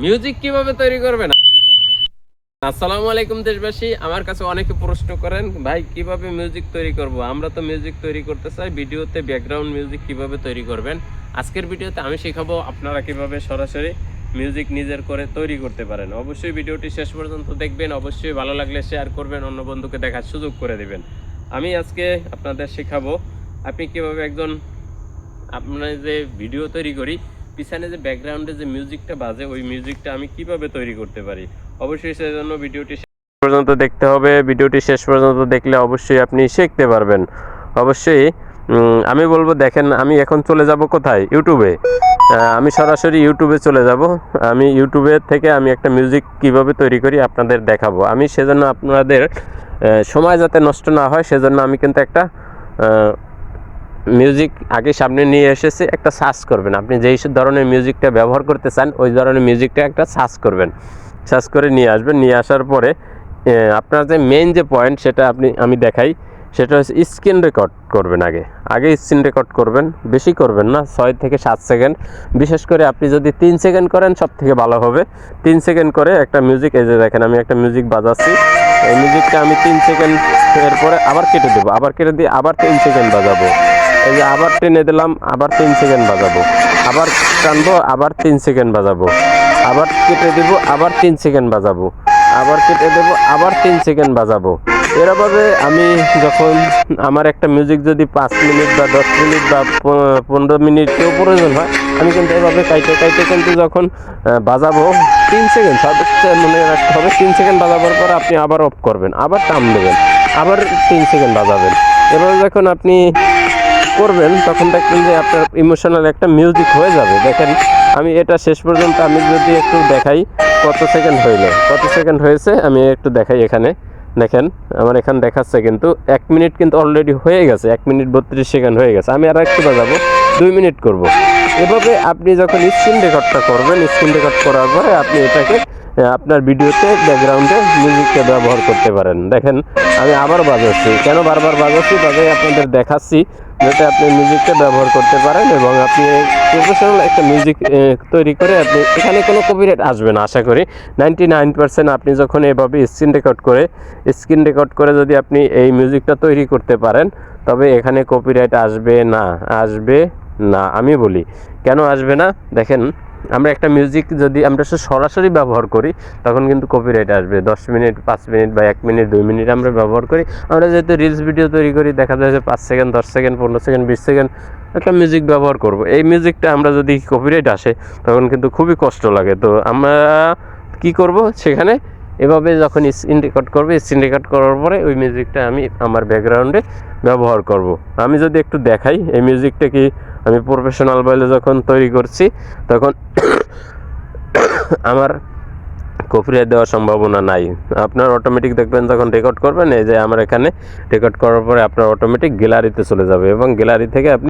Music কিভাবে তৈরি করবেন? আসসালামু আলাইকুম দেশবাসী। আমার কাছে অনেকে প্রশ্ন করেন, ভাই কিভাবে মিউজিক তৈরি করব? আমরা তো মিউজিক তৈরি করতে চাই, ভিডিওতে ব্যাকগ্রাউন্ড মিউজিক কিভাবে তৈরি করবেন? আজকের ভিডিওতে আমি শেখাবো আপনারা কিভাবে সরাসরি মিউজিক নিজের করে তৈরি করতে পারেন। অবশ্যই ভিডিওটি শেষ পর্যন্ত দেখবেন, অবশ্যই ভালো লাগলে শেয়ার করবেন, অন্য বন্ধুকে দেখার সুযোগ করে দিবেন। আমি আজকে আপনাদের শেখাবো আপনি কিভাবে আপনার যে ভিডিও তৈরি করি, পিছনে যে ব্যাকগ্রাউন্ডে যে মিউজিকটা বাজে, ওই মিউজিকটা আমি কিভাবে তৈরি করতে পারি। অবশ্যই সেজন্য ভিডিওটি শেষ পর্যন্ত দেখতে হবে। ভিডিওটি শেষ পর্যন্ত দেখলে অবশ্যই আপনি শিখতে পারবেন। অবশ্যই আমি বলবো, দেখেন আমি এখন চলে যাব কোথায়? ইউটিউবে। আমি সরাসরি ইউটিউবে চলে যাব। আমি ইউটিউবে থেকে আমি একটা মিউজিক কিভাবে তৈরি করি আপনাদের দেখাবো। আমি সেজন্য আপনাদের সময় যাতে নষ্ট না হয় সেজন্য আমি কিন্তু একটা মিউজিক আগে সামনে নিয়ে এসেছি। একটা সার্চ করবেন, আপনি যেই ধরনের মিউজিকটা ব্যবহার করতে চান ওই ধরনের মিউজিকটা একটা সার্চ করবেন। সার্চ করে নিয়ে আসবেন। নিয়ে আসার পরে আপনার যে মেইন যে পয়েন্ট সেটা আমি দেখাই, সেটা হচ্ছে স্ক্রিন রেকর্ড করবেন। আগে স্ক্রিন রেকর্ড করবেন, বেশি করবেন না, 6 থেকে 7 সেকেন্ড। বিশেষ করে আপনি যদি 3 সেকেন্ড করেন সব থেকে ভালো হবে। 3 সেকেন্ড করে একটা মিউজিক, এই যে দেখেন আমি একটা মিউজিক বাজাচ্ছি, এই মিউজিকটা আমি 3 সেকেন্ড এর পরে আবার কেটে দেবো, আবার কেটে দিয়ে আবার 3 সেকেন্ড বাজাবো। এই যে আবার টেনে দিলাম, আবার 3 সেকেন্ড বাজাবো, আবার টানবো, আবার 3 সেকেন্ড বাজাবো, আবার কেটে দেবো, আবার 3 সেকেন্ড বাজাবো, আবার কেটে দেবো, আবার 3 সেকেন্ড বাজাবো। এরভাবে আমি যখন আমার একটা মিউজিক যদি 5 মিনিট বা 10 মিনিট বা 15 মিনিটেও প্রয়োজন হয়, আমি কিন্তু এভাবে কাইটে কিন্তু যখন বাজাবো 3 সেকেন্ড সর্বোচ্চ মনে রাখতে হবে। 3 সেকেন্ড বাজাবার পর আপনি আবার অফ করবেন, আবার টান দেবেন, আবার 3 সেকেন্ড বাজাবেন। এভাবে যখন আপনি করবেন তখন দেখবেন যে আপনার ইমোশনাল একটা মিউজিক হয়ে যাবে। দেখেন আমি এটা শেষ পর্যন্ত আমি যদি একটু দেখাই কত সেকেন্ড হয়েছে আমি একটু দেখাই। এখানে দেখেন আমার এখানে দেখাচ্ছে কিন্তু 1 মিনিট কিন্তু অলরেডি হয়ে গেছে, 1 মিনিট 32 সেকেন্ড হয়ে গেছে। আমি আর একটু বাজাবো, 2 মিনিট করব। এভাবে আপনি যখন স্ক্রিন রেকর্ডটা করবেন, স্ক্রিন রেকর্ড করার পরে আপনি এটাকে আপনার ভিডিওতে ব্যাকগ্রাউন্ডে মিউজিকটা ব্যবহার করতে পারেন। দেখেন আমি আবার বাজাচ্ছি, কেন বারবার বাজাচ্ছি বাজাই আপনাদের দেখাচ্ছি, যাতে আপনি মিউজিকটা ব্যবহার করতে পারেন এবং আপনি প্রফেশনাল একটা মিউজিক তৈরি করে আপনি এখানে কোনো কপিরাইট আসবে না আশা করি। 99% আপনি যখন এভাবে স্ক্রিন রেকর্ড করে যদি আপনি এই মিউজিকটা তৈরি করতে পারেন তবে এখানে কপিরাইট আসবে না। আমি বলি কেন আসবে না, দেখেন আমরা একটা মিউজিক যদি আমরা সরাসরি ব্যবহার করি তখন কিন্তু কপিরাইট আসবে। 10 মিনিট, 5 মিনিট বা 1 মিনিট, 2 মিনিট আমরা ব্যবহার করি। আমরা যেহেতু রিলস ভিডিও তৈরি করি, দেখা যায় যে 5 সেকেন্ড, 10 সেকেন্ড, 15 সেকেন্ড, 20 সেকেন্ড একটা মিউজিক ব্যবহার করব। এই মিউজিকটা আমরা যদি কপিরাইট আসে তখন কিন্তু খুবই কষ্ট লাগে। তো আমরা কি করব, সেখানে এভাবে যখন স্ক্রিন রেকর্ড করার পরে ওই মিউজিকটা আমি আমার ব্যাকগ্রাউন্ডে ব্যবহার করব। আমি যদি একটু দেখাই এই মিউজিকটা কি আমি প্রফেশনাল বলে যখন তৈরি করছি তখন আমার কপিরাইট দেওয়ার সম্ভাবনা নাই। আপনার অটোমেটিক দেখবেন যখন রেকর্ড করবেন, এই যে আমার এখানে রেকর্ড করার পরে আপনার অটোমেটিক গ্যালারিতে চলে যাবে এবং গ্যালারি থেকে আপনি